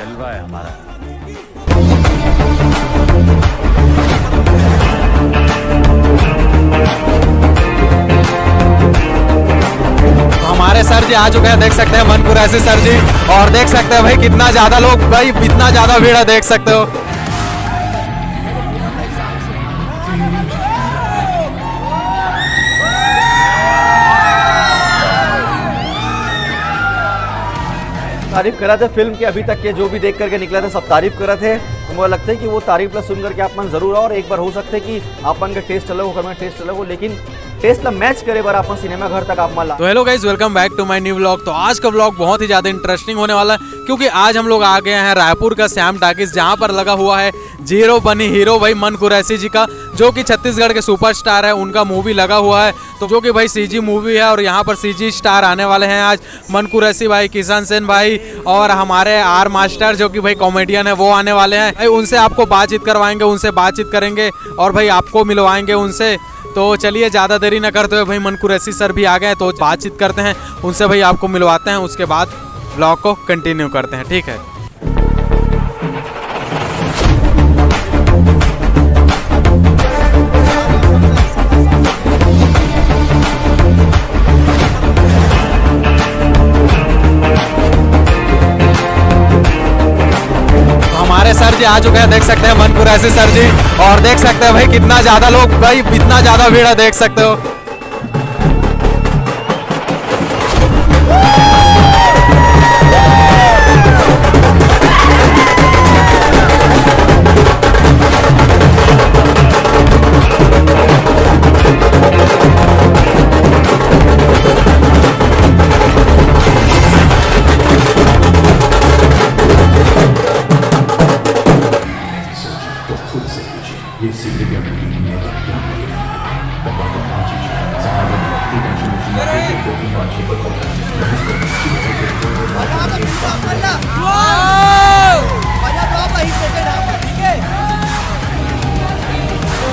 जलवा है हमारा। हमारे सर जी आ चुके हैं, देख सकते हैं मन कुरैशी सर जी, और देख सकते हैं भाई कितना ज्यादा लोग, भाई इतना ज्यादा भीड़ है, देख सकते हो। तारीफ करा थे फिल्म के, अभी तक के जो भी देख करके निकला था सब तारीफ करा थे। तो मुझे लगता है कि वो तारीफ ला सुन करके आप मन जरूर आओ, और एक बार हो सकता है कि आपन का टेस्ट अलग हो, टेस्ट अलग हो, लेकिन टेस्ट ला मैच करे बार अपन सिनेमा घर तक आप ला। तो hello guys, welcome back to my new vlog. तो आज का व्लॉग बहुत ही ज्यादा इंटरेस्टिंग होने वाला है, क्योंकि आज हम लोग आ गए हैं रायपुर का श्याम टाकीज, जहां पर लगा हुआ है जीरो बनी हीरो भाई मन कुरैशी जी का, जो कि छत्तीसगढ़ के सुपरस्टार है, उनका मूवी लगा हुआ है। तो जो कि भाई सीजी मूवी है, और यहाँ पर सीजी स्टार आने वाले हैं आज, मन कुरैशी भाई, किशन सेन भाई, और हमारे आर मास्टर जो कि भाई कॉमेडियन है, वो आने वाले हैं भाई। उनसे आपको बातचीत करवाएंगे, उनसे बातचीत करेंगे, और भाई आपको मिलवाएंगे उनसे। तो चलिए ज़्यादा देरी न करते हुए भाई मन कुरैशी सर भी आ गए, तो बातचीत करते हैं उनसे, भाई आपको मिलवाते हैं, उसके बाद ब्लॉग को कंटिन्यू करते हैं, ठीक है। हमारे सर जी आ चुके हैं, देख सकते हैं मन कुरैशी सर जी, और देख सकते हैं भाई कितना ज्यादा लोग, भाई इतना ज्यादा भीड़ है, देख सकते हो।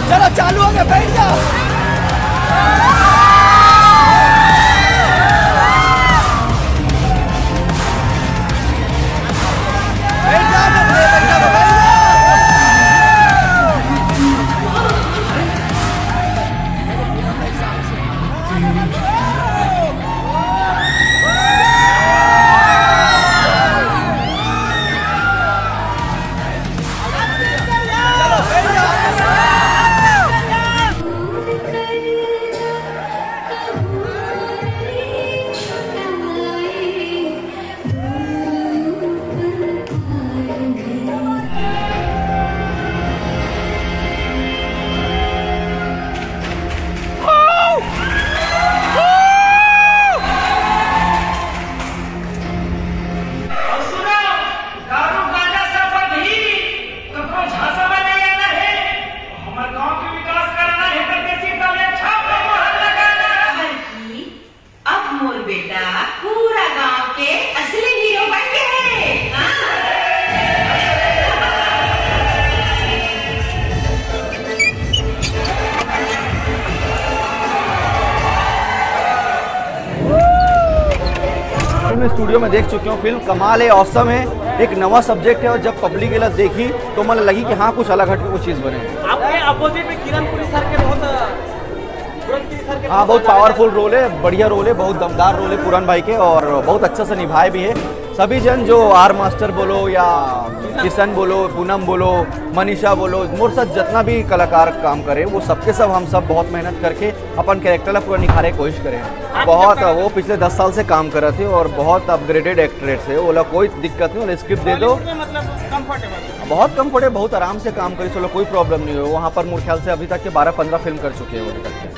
चलो चालू हो गया, बैठ जाओ। मैं स्टूडियो में देख चुकी हूँ, फिल्म कमाल है, औसम है, एक नवा सब्जेक्ट है, और जब पब्लिक इलाज देखी तो मन लगी कि हाँ कुछ अलग हट के कुछ चीज़ बने। आपके अपोजिट में किरण पुरी सर के हाँ, बहुत पावरफुल रोल है, बढ़िया रोल है, बहुत दमदार रोल है पूरन भाई के, और बहुत अच्छा से निभाए भी है। सभी जन जो आर मास्टर बोलो या किशन बोलो, पूनम बोलो, मनीषा बोलो, मोर साथ जितना भी कलाकार काम करे, वो सबके सब हम सब बहुत मेहनत करके अपन कैरेक्टर ला पूरा निखारे की कोशिश करें। बहुत वो पिछले 10 साल से काम कर रहे थे, और बहुत अपग्रेडेड एक्टरेट्स है, वो कोई दिक्कत नहीं, स्क्रिप्ट दे दो, बहुत कंफर्टेबल, बहुत आराम से काम करी, चलो कोई प्रॉब्लम नहीं हो। वहाँ पर मेरे ख्याल से अभी तक के 12-15 फिल्म कर चुके हैं वो निकल के।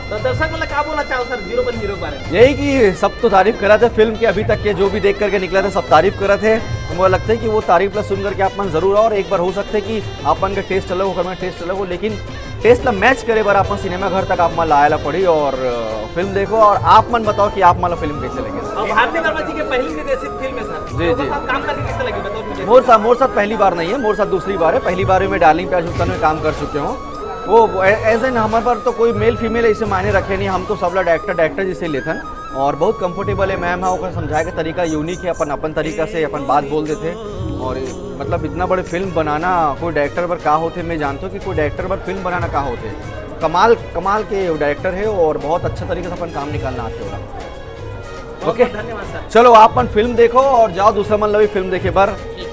तो दर्शक मतलब क्या बोलना चाहो सर जीरो बन हीरो के बारे में? यही कि सब तो तारीफ करा थे फिल्म के, अभी तक के जो भी देख करके निकला था सब तारीफ करा थे। तो मुझे लगता है कि वो तारीफ ला सुन करके आप मन जरूर आओ, और एक बार हो सकता है कि आपन का टेस्ट अलग हो, टेस्ट अलग हो, लेकिन टेस्ट ला मैच करे बार अपन सिनेमा घर तक आप मन लाया पड़ी, और फिल्म देखो, और आप मन बताओ कि आप मन फिल्म कैसे लगे। और भारती वर्मा जी के पहली निर्देशित फिल्म है सर, जी जी, काम करके कैसे लगी बताओ? मोर साथ पहली बार नहीं है, मोर साथ दूसरी बार है। पहली बार में डार्लिंग प्यार जुगतान में काम कर चुके हूँ। वो एज एन हमारे पर तो कोई मेल फीमेल ऐसे मायने रखे नहीं, हम तो सब लोग डायरेक्टर जिसे लेथन, और बहुत कंफर्टेबल है। मैम हाँ समझाए का तरीका यूनिक है, अपन तरीका से अपन बात बोल देते, और मतलब इतना बड़े फिल्म बनाना कोई डायरेक्टर पर कहा होते, मैं जानता हूँ कि कोई डायरेक्टर पर फिल्म बनाना कहा होते। कमाल कमाल के डायरेक्टर है और बहुत अच्छा तरीके से अपन काम निकालना आते होगा। ओके, धन्यवाद सर। चलो आप अपन फिल्म देखो और जाओ दूसरा मन लवी फिल्म देखे पर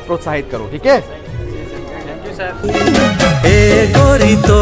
प्रोत्साहित करो, ठीक है। Thank you sir. ए गोरी तो